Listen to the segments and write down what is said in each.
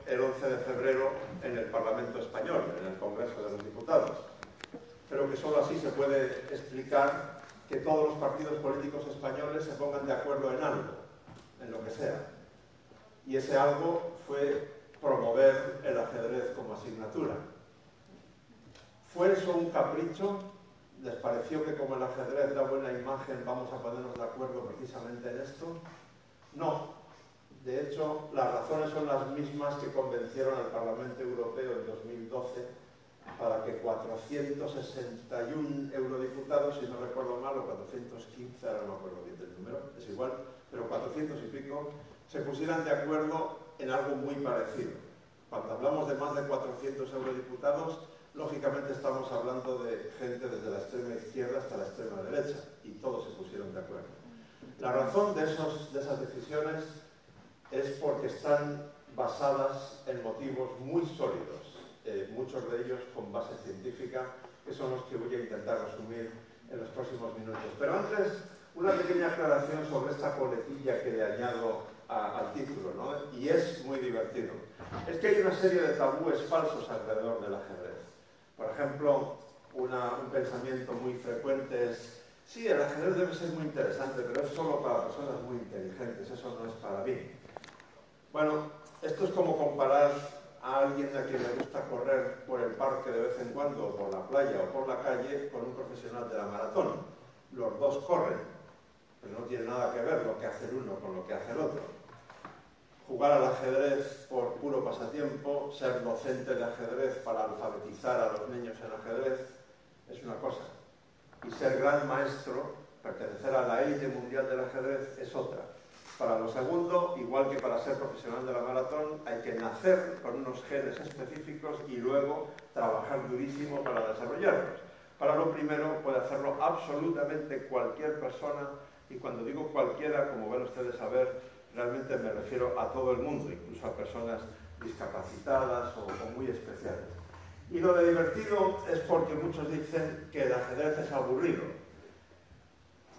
el 11 de febrero en el Parlamento Español, en el Congreso de los Diputados. Pero que solo así se puede explicar que todos los partidos políticos españoles se pongan de acuerdo en algo, en lo que sea. Y ese algo fue promover el ajedrez como asignatura. ¿Fue eso un capricho? ¿Les pareció que como el ajedrez da buena imagen vamos a ponernos de acuerdo precisamente en esto? No. De hecho, las razones son las mismas que convencieron al Parlamento Europeo en 2012 para que 461 eurodiputados, si no recuerdo mal, o 415, ahora no me acuerdo bien del número, es igual, pero 400 y pico, se pusieran de acuerdo en algo muy parecido. Cuando hablamos de más de 400 eurodiputados, lógicamente estamos hablando de gente desde la extrema izquierda hasta la extrema derecha, y todos se pusieron de acuerdo. La razón de esas decisiones es porque están basadas en motivos muy sólidos, muchos de ellos con base científica, que son los que voy a intentar resumir en los próximos minutos. Pero antes, una pequeña aclaración sobre esta coletilla que le añado al título, ¿no? Y es muy divertido. Es que hay una serie de tabúes falsos alrededor del ajedrez. Por ejemplo, un pensamiento muy frecuente es: sí, el ajedrez debe ser muy interesante, pero es solo para personas muy inteligentes, eso no es para mí. Bueno, esto es como comparar a alguien a quien le gusta correr por el parque de vez en cuando, o por la playa o por la calle, con un profesional de la maratón. Los dos corren, pero no tiene nada que ver lo que hace el uno con lo que hace el otro. Jugar al ajedrez por puro pasatiempo, ser docente de ajedrez para alfabetizar a los niños en ajedrez, es una cosa. Y ser gran maestro, pertenecer a la élite mundial del ajedrez, es otra. Para lo segundo, igual que para ser profesional de la maratón, hay que nacer con unos genes específicos y luego trabajar durísimo para desarrollarlos. Para lo primero, puede hacerlo absolutamente cualquier persona, y cuando digo cualquiera, como van ustedes a ver, realmente me refiero a todo el mundo, incluso a personas discapacitadas o muy especiales. Y lo de divertido es porque muchos dicen que el ajedrez es aburrido.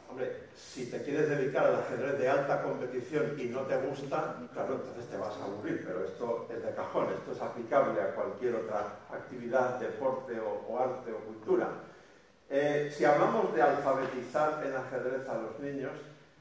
Hombre, si te quieres dedicar al ajedrez de alta competición y no te gusta, claro, entonces te vas a aburrir, pero esto es de cajón, esto es aplicable a cualquier otra actividad, deporte o arte o cultura. Si hablamos de alfabetizar en ajedrez a los niños,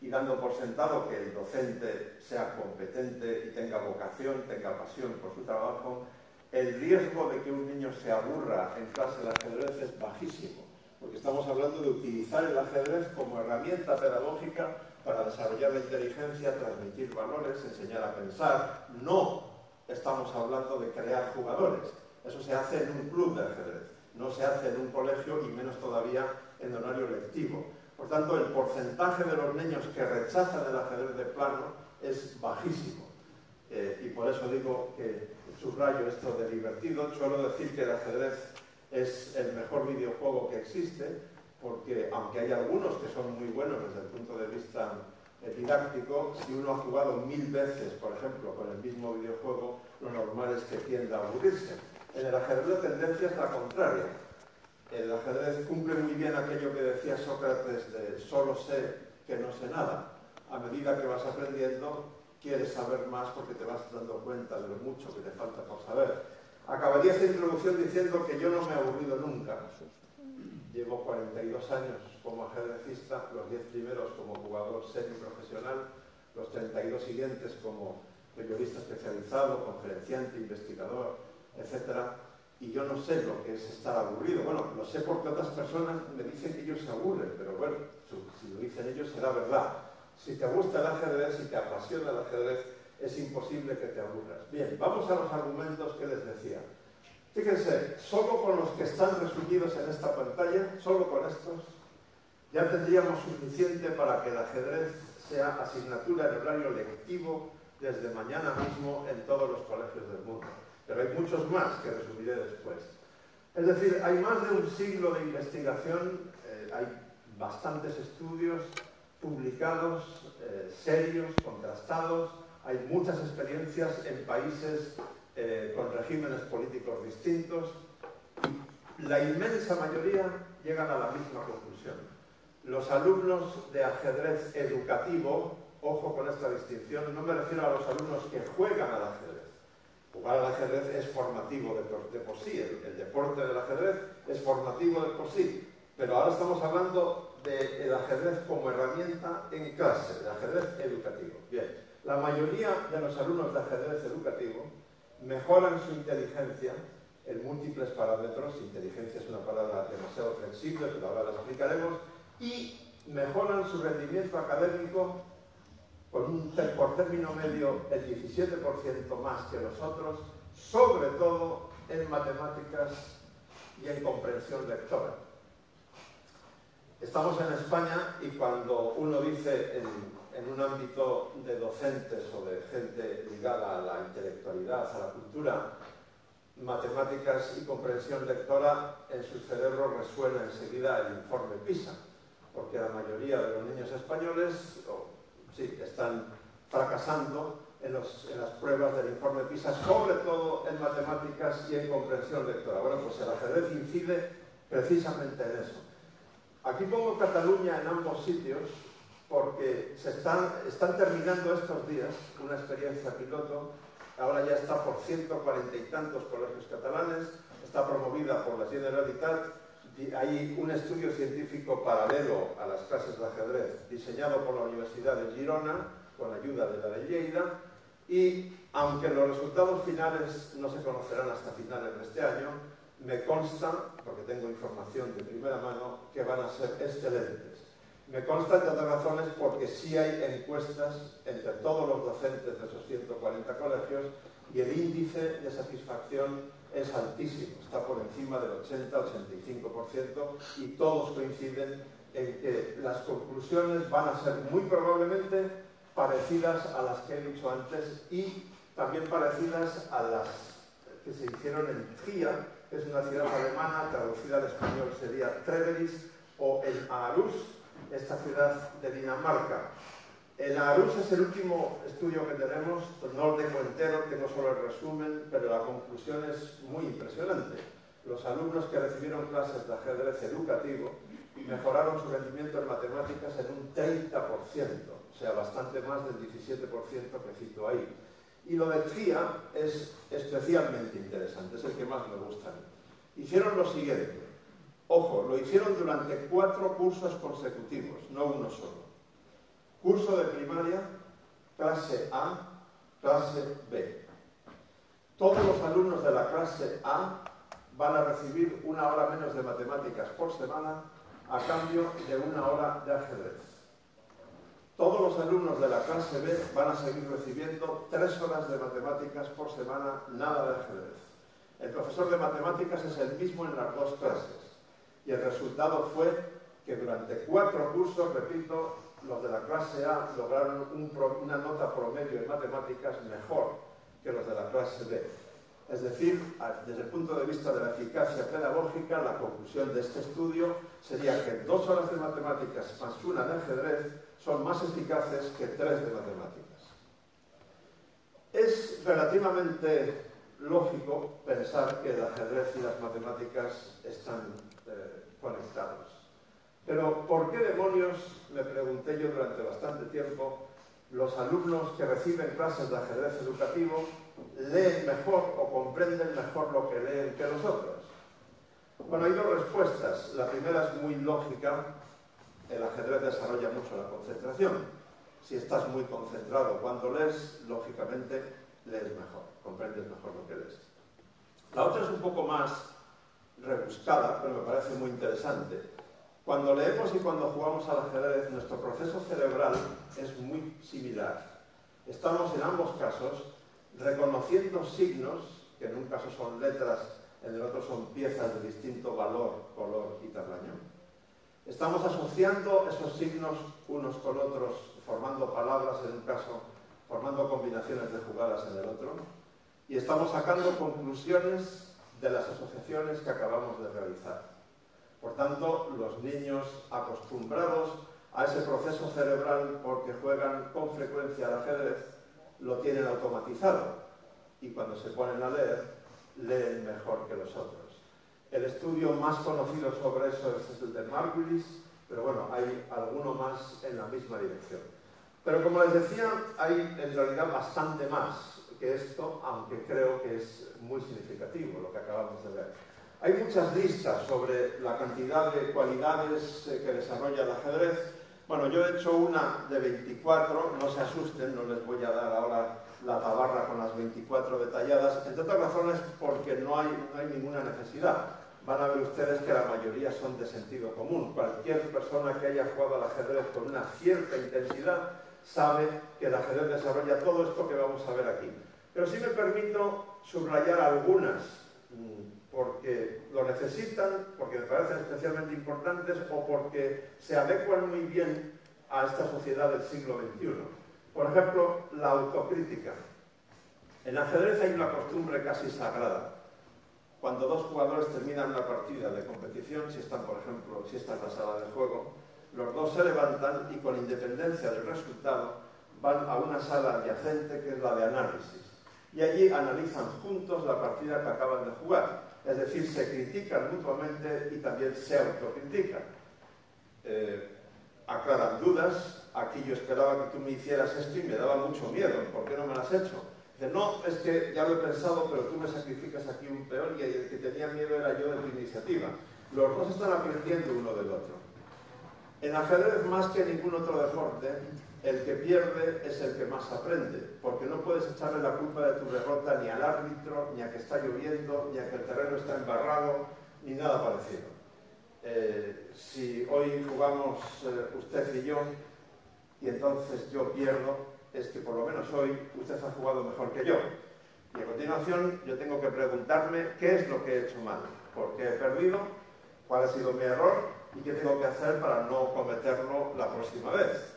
y dando por sentado que el docente sea competente y tenga vocación, tenga pasión por su trabajo, el riesgo de que un niño se aburra en clase de ajedrez es bajísimo, porque estamos hablando de utilizar el ajedrez como herramienta pedagógica para desarrollar la inteligencia, transmitir valores, enseñar a pensar. No estamos hablando de crear jugadores. Eso se hace en un club de ajedrez, no se hace en un colegio y menos todavía en horario lectivo. Por tanto, el porcentaje de los niños que rechazan el ajedrez de plano es bajísimo. Y por eso digo que subrayo esto de divertido. Suelo decir que el ajedrez es el mejor videojuego que existe, porque aunque hay algunos que son muy buenos desde el punto de vista didáctico, si uno ha jugado 1000 veces, por ejemplo, con el mismo videojuego, lo normal es que tienda a aburrirse. En el ajedrez la tendencia es la contraria. El ajedrez cumple muy bien aquello que decía Sócrates de solo sé que no sé nada. A medida que vas aprendiendo, quieres saber más porque te vas dando cuenta de lo mucho que te falta por saber. Acabaría esta introducción diciendo que yo no me he aburrido nunca. Llevo 42 años como ajedrecista, los 10 primeros como jugador semiprofesional, los 32 siguientes como periodista especializado, conferenciante, investigador, etc. Y yo no sé lo que es estar aburrido. Bueno, lo sé porque otras personas me dicen que ellos se aburren, pero bueno, si lo dicen ellos será verdad. Si te gusta el ajedrez, si te apasiona el ajedrez, es imposible que te aburras. Bien, vamos a los argumentos que les decía. Fíjense, solo con los que están resumidos en esta pantalla, solo con estos, ya tendríamos suficiente para que el ajedrez sea asignatura en horario lectivo desde mañana mismo en todos los colegios del mundo. Pero hay muchos más que resumiré después. Es decir, hay más de un siglo de investigación, hay bastantes estudios publicados, serios, contrastados, hay muchas experiencias en países con regímenes políticos distintos, y la inmensa mayoría llegan a la misma conclusión. Los alumnos de ajedrez educativo, ojo con esta distinción, no me refiero a los alumnos que juegan al ajedrez, cual el ajedrez es formativo de por sí, el deporte del ajedrez es formativo de por sí, pero ahora estamos hablando del ajedrez como herramienta en clase, el ajedrez educativo. Bien, la mayoría de los alumnos de ajedrez educativo mejoran su inteligencia en múltiples parámetros. Inteligencia es una palabra demasiado flexible, pero ahora la explicaremos, y mejoran su rendimiento académico por término medio el 17% más que los otros, sobre todo en matemáticas y en comprensión lectora. Estamos en España y cuando uno dice en un ámbito de docentes o de gente ligada a la intelectualidad, a la cultura, matemáticas y comprensión lectora, en su cerebro resuena enseguida el informe PISA, porque la mayoría de los niños españoles están fracasando en las pruebas del informe PISA, sobre todo en matemáticas y en comprensión lectora. Bueno, pues el ajedrez incide precisamente en eso. Aquí pongo Cataluña en ambos sitios porque están terminando estos días una experiencia piloto. Ahora ya está por 140 y tantos colegios catalanes, está promovida por la Generalitat. Hay un estudio científico paralelo a las clases de ajedrez diseñado por la Universidad de Girona con ayuda de la de Lleida, y aunque los resultados finales no se conocerán hasta finales de este año, me consta, porque tengo información de primera mano, que van a ser excelentes. Me consta, entre otras razones, porque sí hay encuestas entre todos los docentes de esos 140 colegios y el índice de satisfacción es altísimo, está por encima del 80-85%, y todos coinciden en que las conclusiones van a ser muy probablemente parecidas a las que he dicho antes y también parecidas a las que se hicieron en Trier, que es una ciudad alemana, traducida al español sería Treveris, o en Aarhus, esta ciudad de Dinamarca. En Aarhus es el último estudio que tenemos, no lo tengo entero, tengo solo el resumen, pero la conclusión es muy impresionante. Los alumnos que recibieron clases de ajedrez educativo mejoraron su rendimiento en matemáticas en un 30%, o sea, bastante más del 17% que cito ahí. Y lo de Trier es especialmente interesante, es el que más me gusta. Hicieron lo siguiente, ojo, lo hicieron durante 4 cursos consecutivos, no uno solo. Curso de primaria, clase A, clase B. Todos los alumnos de la clase A van a recibir 1 hora menos de matemáticas por semana a cambio de 1 hora de ajedrez. Todos los alumnos de la clase B van a seguir recibiendo 3 horas de matemáticas por semana, nada de ajedrez. El profesor de matemáticas es el mismo en las 2 clases. Y el resultado fue que durante 4 cursos, repito, los de la clase A lograron una nota promedio en matemáticas mejor que los de la clase B. Es decir, desde el punto de vista de la eficacia pedagógica, la conclusión de este estudio sería que 2 horas de matemáticas más 1 de ajedrez son más eficaces que 3 de matemáticas. Es relativamente lógico pensar que el ajedrez y las matemáticas están conectados. Pero, ¿por qué demonios, me pregunté yo durante bastante tiempo, los alumnos que reciben clases de ajedrez educativo leen mejor o comprenden mejor lo que leen que los otros? Bueno, hay 2 respuestas. La primera es muy lógica. El ajedrez desarrolla mucho la concentración. Si estás muy concentrado cuando lees, lógicamente lees mejor, comprendes mejor lo que lees. La otra es un poco más rebuscada, pero me parece muy interesante. Cuando leemos y cuando jugamos al ajedrez, nuestro proceso cerebral es muy similar. Estamos en ambos casos reconociendo signos, que en un caso son letras, en el otro son piezas de distinto valor, color y tamaño. Estamos asociando esos signos unos con otros, formando palabras en un caso, formando combinaciones de jugadas en el otro, y estamos sacando conclusiones de las asociaciones que acabamos de realizar. Por tanto, los niños acostumbrados a ese proceso cerebral porque juegan con frecuencia al ajedrez, lo tienen automatizado y cuando se ponen a leer, leen mejor que los otros. El estudio más conocido sobre eso es el de Margulis, pero bueno, hay alguno más en la misma dirección. Pero como les decía, hay en realidad bastante más que que esto, aunque creo que es muy significativo lo que acabamos de ver. Hay muchas listas sobre la cantidad de cualidades que desarrolla el ajedrez. Bueno, yo he hecho una de 24, no se asusten, no les voy a dar ahora la tabarra con las 24 detalladas, entre otras razones porque no hay ninguna necesidad. Van a ver ustedes que la mayoría son de sentido común. Cualquier persona que haya jugado al ajedrez con una cierta intensidad sabe que el ajedrez desarrolla todo esto que vamos a ver aquí. Pero sí me permito subrayar algunas, porque lo necesitan, porque me parecen especialmente importantes o porque se adecuan muy bien a esta sociedad del siglo XXI. Por ejemplo, la autocrítica. En ajedrez hay una costumbre casi sagrada. Cuando dos jugadores terminan una partida de competición, si están, por ejemplo, si esta es la sala de juego, los dos se levantan y con independencia del resultado van a una sala adyacente que es la de análisis. Y allí analizan juntos la partida que acaban de jugar. Es decir, se critican mutuamente y también se autocritican. Aclaran dudas. Aquí yo esperaba que tú me hicieras esto y me daba mucho miedo. ¿Por qué no me lo has hecho? Dice, no, es que ya lo he pensado, pero tú me sacrificas aquí un peón y el que tenía miedo era yo de tu iniciativa. Los dos están aprendiendo uno del otro. En ajedrez, más que en ningún otro deporte, el que pierde es el que más aprende, porque no puedes echarle la culpa de tu derrota ni al árbitro, ni a que está lloviendo, ni a que el terreno está embarrado, ni nada parecido. Si hoy jugamos usted y yo, y entonces yo pierdo, es que por lo menos hoy usted ha jugado mejor que yo. Y a continuación yo tengo que preguntarme qué es lo que he hecho mal, por qué he perdido, cuál ha sido mi error y qué tengo que hacer para no cometerlo la próxima vez.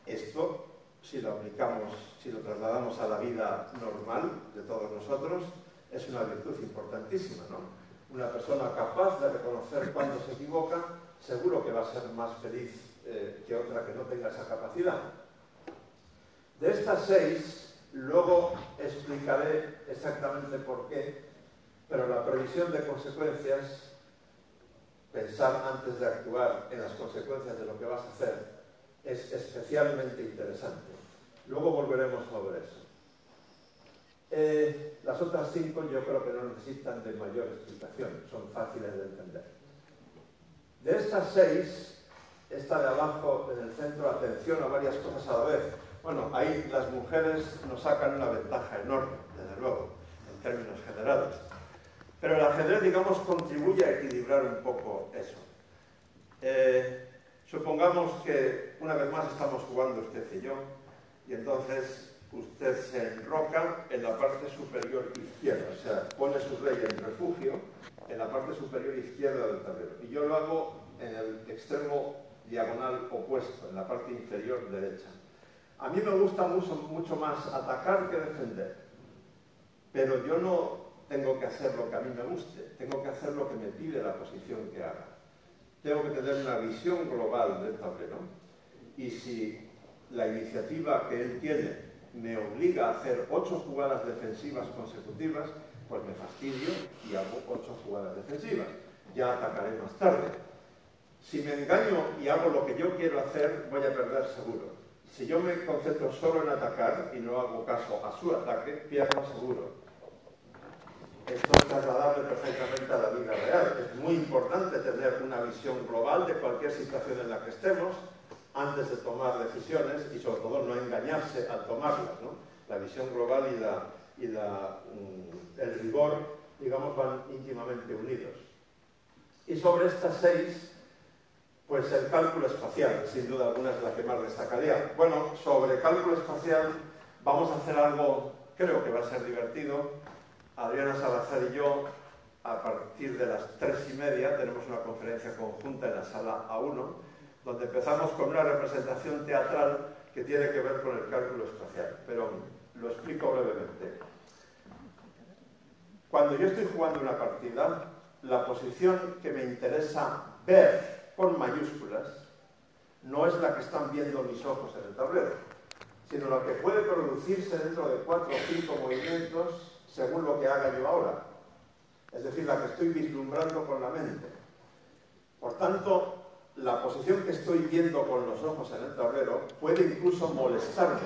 Esto, si lo aplicamos, si lo trasladamos a la vida normal de todos nosotros, es una virtud importantísima, ¿no? Una persona capaz de reconocer cuando se equivoca, seguro que va a ser más feliz que otra que no tenga esa capacidad. De estas 6, luego explicaré exactamente por qué, pero la previsión de consecuencias, pensar antes de actuar en las consecuencias de lo que vas a hacer, es especialmente interesante. Luego volveremos sobre eso. Las otras 5 yo creo que no necesitan de mayor explicación, son fáciles de entender. De estas 6, esta de abajo en el centro, atención a varias cosas a la vez. Bueno, ahí las mujeres nos sacan una ventaja enorme, desde luego, en términos generales. Pero el ajedrez, digamos, contribuye a equilibrar un poco eso. Supongamos que una vez más estamos jugando usted y yo, y entonces usted se enroca en la parte superior izquierda, o sea, pone su rey en refugio en la parte superior izquierda del tablero. Y yo lo hago en el extremo diagonal opuesto, en la parte inferior derecha. A mí me gusta mucho más atacar que defender, pero yo no tengo que hacer lo que a mí me guste, tengo que hacer lo que me pide la posición que haga. Tengo que tener una visión global del tablero y si la iniciativa que él tiene me obliga a hacer 8 jugadas defensivas consecutivas, pues me fastidio y hago 8 jugadas defensivas. Ya atacaré más tarde. Si me engaño y hago lo que yo quiero hacer, voy a perder seguro. Si yo me concentro solo en atacar y no hago caso a su ataque, pierdo seguro. Esto es trasladable perfectamente a la vida real. Es muy importante tener una visión global de cualquier situación en la que estemos antes de tomar decisiones y sobre todo no engañarse al tomarlas, ¿no? La visión global y el rigor, digamos, van íntimamente unidos. Y sobre estas 6, pues el cálculo espacial, sin duda alguna es la que más destacaría. Bueno, sobre cálculo espacial vamos a hacer algo, creo que va a ser divertido. Adriana Salazar y yo, a partir de las 3:30, tenemos una conferencia conjunta en la sala A1, donde empezamos con una representación teatral que tiene que ver con el cálculo espacial, pero lo explico brevemente. Cuando yo estoy jugando una partida, la posición que me interesa ver con mayúsculas no es la que están viendo mis ojos en el tablero, sino la que puede producirse dentro de 4 o 5 movimientos según lo que haga yo ahora. Es decir, la que estoy vislumbrando con la mente. Por tanto, la posición que estoy viendo con los ojos en el tablero puede incluso molestarme,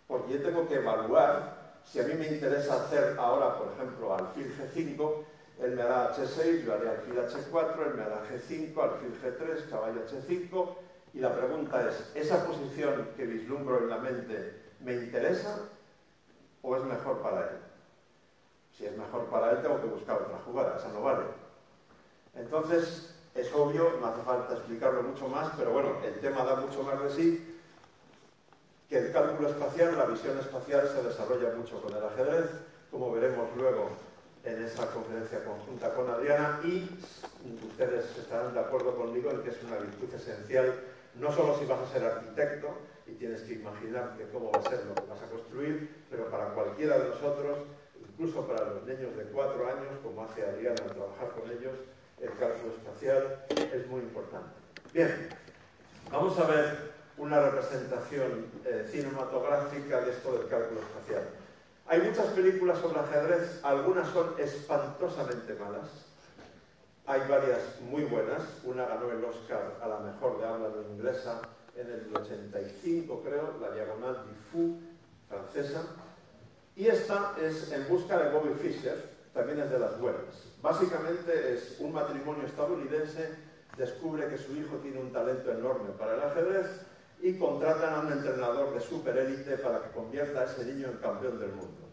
porque yo tengo que evaluar si a mí me interesa hacer ahora, por ejemplo, alfil G5, él me hará H6, yo haré alfil H4, él me hará G5, alfil G3, caballo H5, y la pregunta es, ¿esa posición que vislumbro en la mente me interesa o es mejor para él? Si es mejor para él, tengo que buscar otra jugada, esa no vale. Entonces, es obvio, no hace falta explicarlo mucho más, pero bueno, el tema da mucho más de sí, que el cálculo espacial, la visión espacial se desarrolla mucho con el ajedrez, como veremos luego en esa conferencia conjunta con Adriana, y ustedes estarán de acuerdo conmigo en que es una virtud esencial, no solo si vas a ser arquitecto y tienes que imaginarte cómo va a ser lo que vas a construir, pero para cualquiera de nosotros, incluso para los niños de 4 años, como hace Adriana al trabajar con ellos, el cálculo espacial es muy importante. Bien, vamos a ver una representación cinematográfica de esto del cálculo espacial. Hay muchas películas sobre ajedrez, algunas son espantosamente malas, hay varias muy buenas, una ganó el Oscar a la mejor de habla no inglesa en el 85, creo, La Diagonal du Fou, francesa, y esta es En busca de Bobby Fischer, también es de las buenas. Básicamente es un matrimonio estadounidense, descubre que su hijo tiene un talento enorme para el ajedrez y contratan a un entrenador de superélite para que convierta a ese niño en campeón del mundo.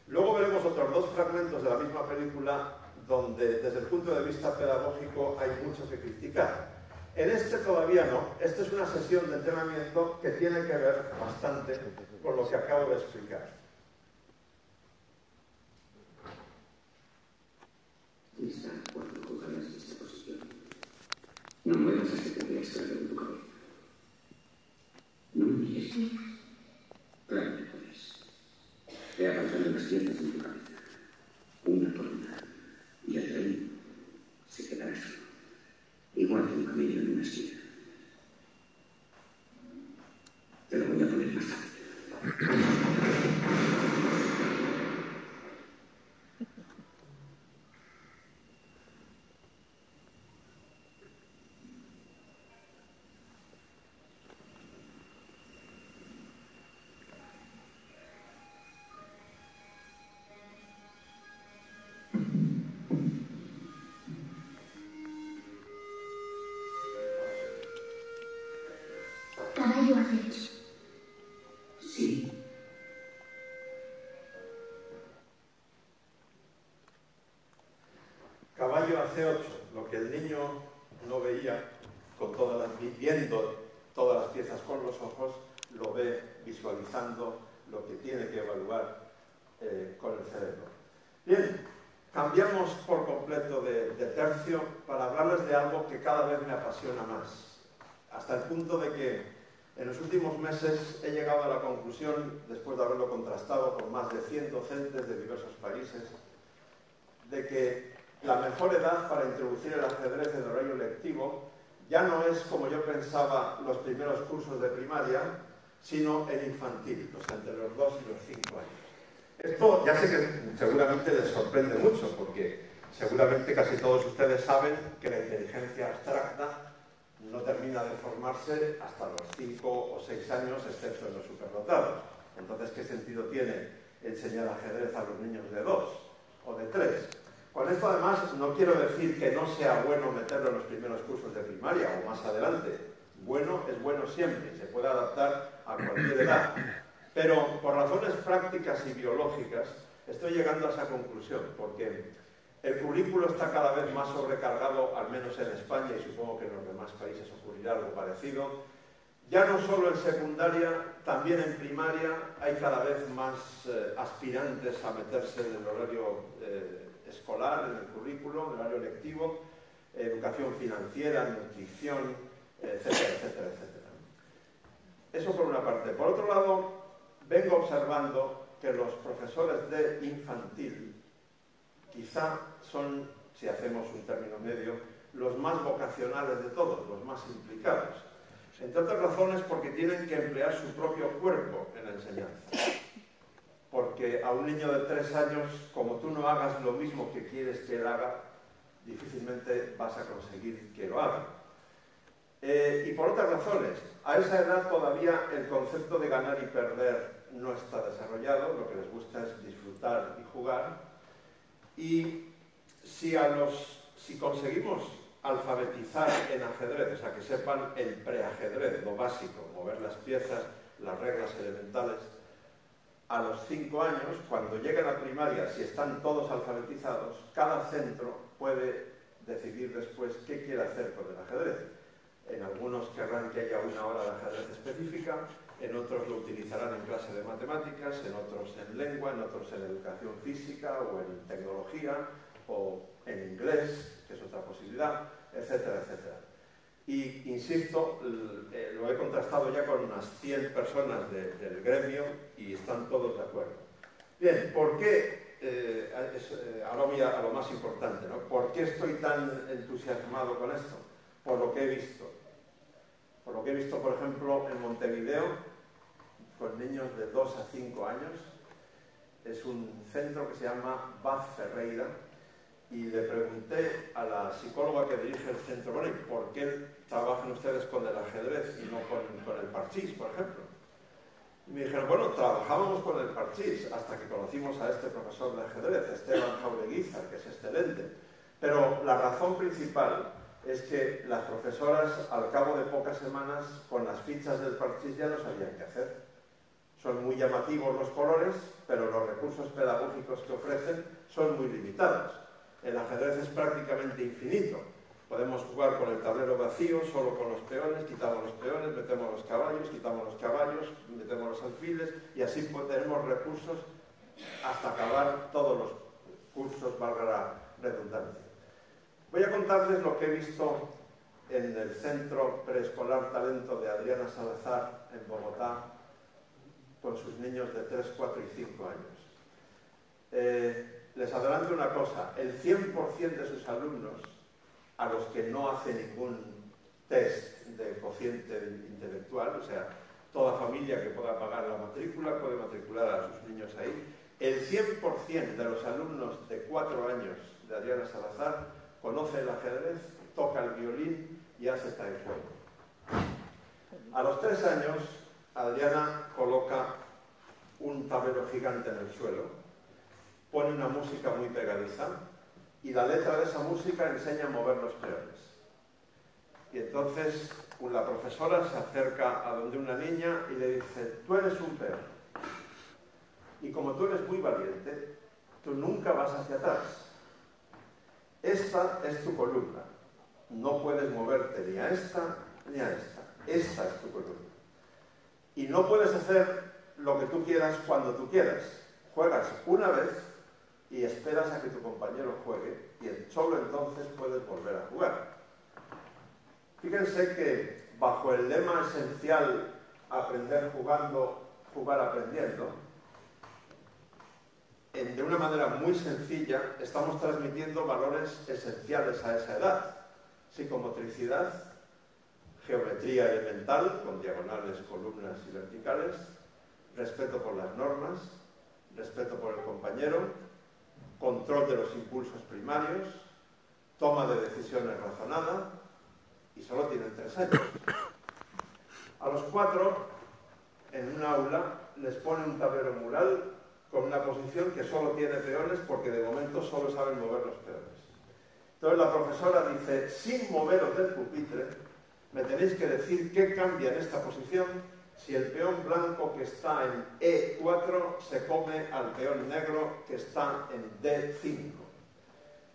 Luego veremos otros 2 fragmentos de la misma película donde, desde el punto de vista pedagógico, hay mucho que criticar. En este todavía no. Esta es una sesión de entrenamiento que tiene que ver bastante con lo que acabo de explicar. Lista cuando jugarás en esta posición. No muevas hasta que veas claro en tu cabeza. No me mires. Claro que puedes. Ve avanzando las piernas en tu cabeza, una por una, y el rey se quedará solo, igual que un camello en una esquina. Te lo voy a poner más fácil. Caballo A8. Sí. Caballo a C8, lo que el niño no veía viendo todas las piezas con los ojos, lo ve visualizando lo que tiene que evaluar con el cerebro. Bien, cambiamos por completo de tercio para hablarles de algo que cada vez me apasiona más, hasta el punto de que en los últimos meses he llegado a la conclusión, después de haberlo contrastado con más de 100 docentes de diversos países, de que la mejor edad para introducir el ajedrez en horario lectivo ya no es, como yo pensaba, los primeros cursos de primaria, sino el infantil, o sea, entre los 2 y los 5 años. Esto ya sé que seguramente les sorprende mucho, porque seguramente casi todos ustedes saben que la inteligencia abstracta no termina de formarse hasta los 5 o 6 años, excepto en los superdotados. Entonces, ¿qué sentido tiene enseñar ajedrez a los niños de 2 o de 3? Con esto, además, no quiero decir que no sea bueno meterlo en los primeros cursos de primaria o más adelante. Bueno es bueno siempre y se puede adaptar a cualquier edad. Pero por razones prácticas y biológicas estoy llegando a esa conclusión, porque el currículo está cada vez más sobrecargado, al menos en España, y supongo que en los demás países ocurrirá algo parecido. Ya no solo en secundaria, también en primaria hay cada vez más aspirantes a meterse en el horario escolar, en el currículo, en el horario lectivo, educación financiera, nutrición, etcétera, etcétera, etcétera. Eso por una parte. Por otro lado, vengo observando que los profesores de infantil quizá son, si hacemos un término medio, los más vocacionales de todos, los más implicados. Entre otras razones porque tienen que emplear su propio cuerpo en la enseñanza. Porque a un niño de 3 años, como tú no hagas lo mismo que quieres que él haga, difícilmente vas a conseguir que lo haga. Y por otras razones, a esa edad todavía el concepto de ganar y perder no está desarrollado, lo que les gusta es disfrutar y jugar. Y si conseguimos alfabetizar en ajedrez, o sea, que sepan el preajedrez, lo básico, mover las piezas, las reglas elementales, a los 5 años, cuando lleguen a primaria, si están todos alfabetizados, cada centro puede decidir después qué quiere hacer con el ajedrez. En algunos querrán que haya una hora de ajedrez específica, en otros lo utilizarán en clase de matemáticas, en otros en lengua, en otros en educación física o en tecnología o en inglés, que es otra posibilidad, etcétera, etcétera. Y insisto, lo he contrastado ya con unas 100 personas del gremio y están todos de acuerdo. Bien, ¿por qué? Ahora voy a lo más importante, ¿no? ¿Por qué estoy tan entusiasmado con esto? Por lo que he visto. Por lo que he visto, por ejemplo, en Montevideo, con niños de 2 a 5 años. Es un centro que se llama Baz Ferreira, y le pregunté a la psicóloga que dirige el centro, bueno, ¿y por qué trabajan ustedes con el ajedrez y no con el parchís, por ejemplo? Y me dijeron, bueno, trabajábamos con el parchís hasta que conocimos a este profesor de ajedrez, Esteban Jaureguizar, que es excelente. Pero la razón principal es que las profesoras, al cabo de pocas semanas, con las fichas del parchís ya no sabían qué hacer. Son muy llamativos los colores, pero los recursos pedagógicos que ofrecen son muy limitados. El ajedrez es prácticamente infinito. Podemos jugar con el tablero vacío, solo con los peones, quitamos los peones, metemos los caballos, quitamos los caballos, metemos los alfiles, y así tenemos recursos hasta acabar todos los cursos, valga la redundancia. Voy a contarles lo que he visto en el Centro Preescolar Talento de Adriana Salazar, en Bogotá, con sus niños de 3, 4 y 5 años. Les adelanto una cosa, el 100% de sus alumnos, a los que no hace ningún test de cociente intelectual, o sea, toda familia que pueda pagar la matrícula puede matricular a sus niños ahí, el 100% de los alumnos de 4 años de Adriana Salazar conoce el ajedrez, toca el violín y hace taekwondo. A los 3 años, Adriana coloca un tablero gigante en el suelo, pone una música muy pegadiza y la letra de esa música enseña a mover los peones. Y entonces la profesora se acerca a donde una niña y le dice, tú eres un peón. Y como tú eres muy valiente, tú nunca vas hacia atrás. Esta es tu columna. No puedes moverte ni a esta ni a esta. Esta es tu columna. Y no puedes hacer lo que tú quieras cuando tú quieras. Juegas una vez y esperas a que tu compañero juegue y solo entonces puedes volver a jugar. Fíjense que bajo el lema esencial aprender jugando, jugar aprendiendo, de una manera muy sencilla estamos transmitiendo valores esenciales a esa edad: psicomotricidad, geometría elemental con diagonales, columnas y verticales, respeto por las normas, respeto por el compañero, control de los impulsos primarios, toma de decisiones razonada, y solo tienen 3 años. A los 4, en un aula, les pone un tablero mural con una posición que solo tiene peones porque de momento solo saben mover los peones. Entonces la profesora dice, sin moveros del pupitre, me tenéis que decir qué cambia en esta posición si el peón blanco que está en E4 se come al peón negro que está en D5.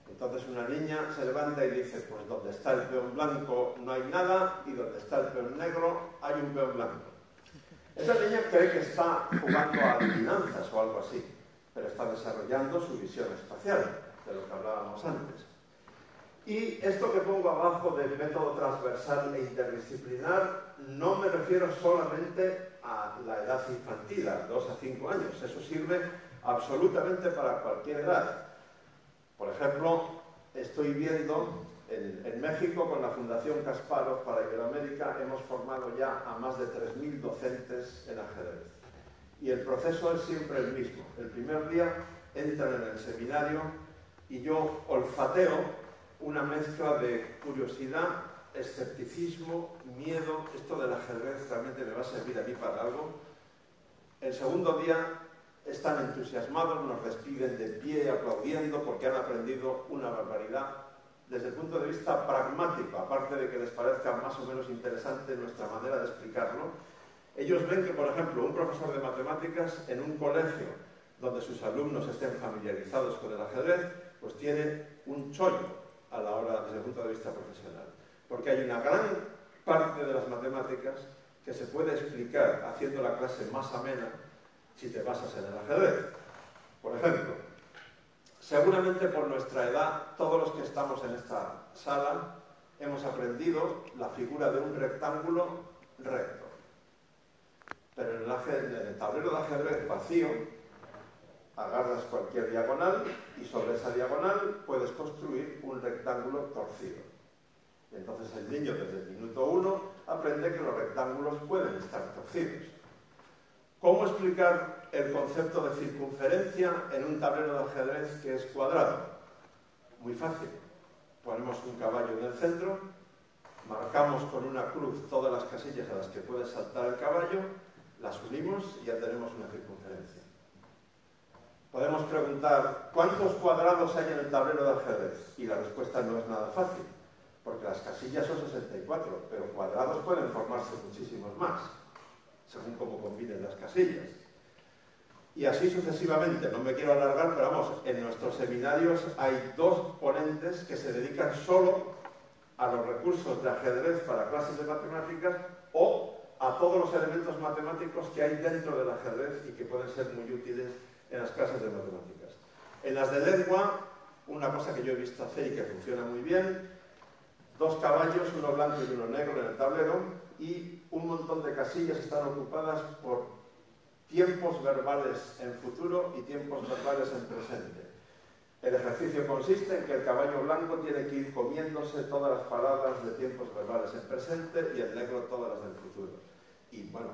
Entonces una niña se levanta y dice, pues donde está el peón blanco no hay nada y donde está el peón negro hay un peón blanco. Esa niña cree que está jugando a adivinanzas o algo así, pero está desarrollando su visión espacial, de lo que hablábamos antes. Y esto que pongo abajo del método transversal e interdisciplinar no me refiero solamente a la edad infantil, a 2 a 5 años. Eso sirve absolutamente para cualquier edad. Por ejemplo, estoy viendo en México con la Fundación Kasparov para Iberoamérica hemos formado ya a más de 3.000 docentes en ajedrez. Y el proceso es siempre el mismo. El primer día entran en el seminario y yo olfateo una mezcla de curiosidad, escepticismo, miedo. Esto del ajedrez realmente me va a servir a mí para algo. El segundo día están entusiasmados, nos despiden de pie aplaudiendo porque han aprendido una barbaridad desde el punto de vista pragmático, aparte de que les parezca más o menos interesante nuestra manera de explicarlo. Ellos ven que, por ejemplo, un profesor de matemáticas en un colegio donde sus alumnos estén familiarizados con el ajedrez, pues tiene un chollo a la hora desde el punto de vista profesional. Porque hay una gran parte de las matemáticas que se puede explicar haciendo la clase más amena si te basas en el ajedrez. Por ejemplo, seguramente por nuestra edad, todos los que estamos en esta sala hemos aprendido la figura de un rectángulo recto. Pero en el tablero de ajedrez vacío, agarras cualquier diagonal y sobre esa diagonal puedes construir un rectángulo torcido. Y entonces el niño desde el minuto 1 aprende que los rectángulos pueden estar torcidos. ¿Cómo explicar el concepto de circunferencia en un tablero de ajedrez que es cuadrado? Muy fácil. Ponemos un caballo en el centro, marcamos con una cruz todas las casillas a las que puede saltar el caballo, las unimos y ya tenemos una circunferencia. Podemos preguntar, ¿cuántos cuadrados hay en el tablero de ajedrez? Y la respuesta no es nada fácil, porque las casillas son 64, pero cuadrados pueden formarse muchísimos más, según cómo combinen las casillas. Y así sucesivamente, no me quiero alargar, pero vamos, en nuestros seminarios hay 2 ponentes que se dedican solo a los recursos de ajedrez para clases de matemáticas o a todos los elementos matemáticos que hay dentro del ajedrez y que pueden ser muy útiles en las clases de matemáticas. En las de lengua, una cosa que yo he visto hacer y que funciona muy bien, 2 caballos, uno blanco y uno negro en el tablero, y un montón de casillas están ocupadas por tiempos verbales en futuro y tiempos verbales en presente. El ejercicio consiste en que el caballo blanco tiene que ir comiéndose todas las palabras de tiempos verbales en presente y el negro todas las del futuro. Y bueno,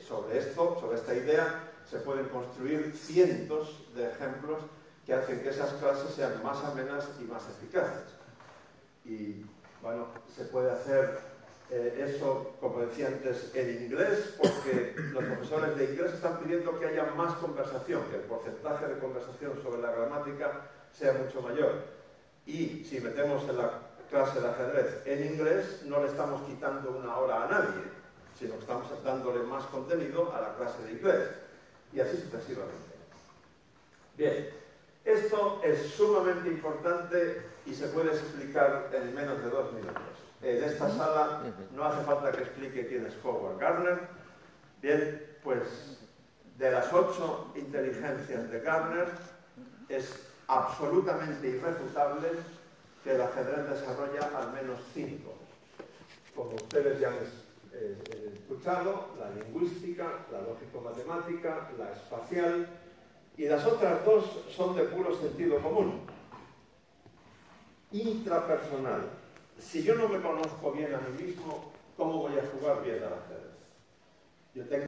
sobre esta idea, se pueden construir cientos de ejemplos que hacen que esas clases sean más amenas y más eficaces. Y bueno, se puede hacer eso, como decía antes, en inglés, porque los profesores de inglés están pidiendo que haya más conversación, que el porcentaje de conversación sobre la gramática sea mucho mayor. Y si metemos en la clase de ajedrez en inglés, no le estamos quitando una hora a nadie, sino que estamos dándole más contenido a la clase de inglés. Y así sucesivamente. Bien, esto es sumamente importante y se puede explicar en menos de 2 minutos. En esta sala no hace falta que explique quién es Howard Gardner. Bien, pues de las 8 inteligencias de Gardner es absolutamente irrefutable que el ajedrez desarrolla al menos 5. Como ustedes ya han escuchado, la lingüística, la lógico-matemática, la espacial, y las otras 2 son de puro sentido común. Intrapersonal. Si yo no me conozco bien a mí mismo, ¿cómo voy a jugar bien al ajedrez? Yo tengo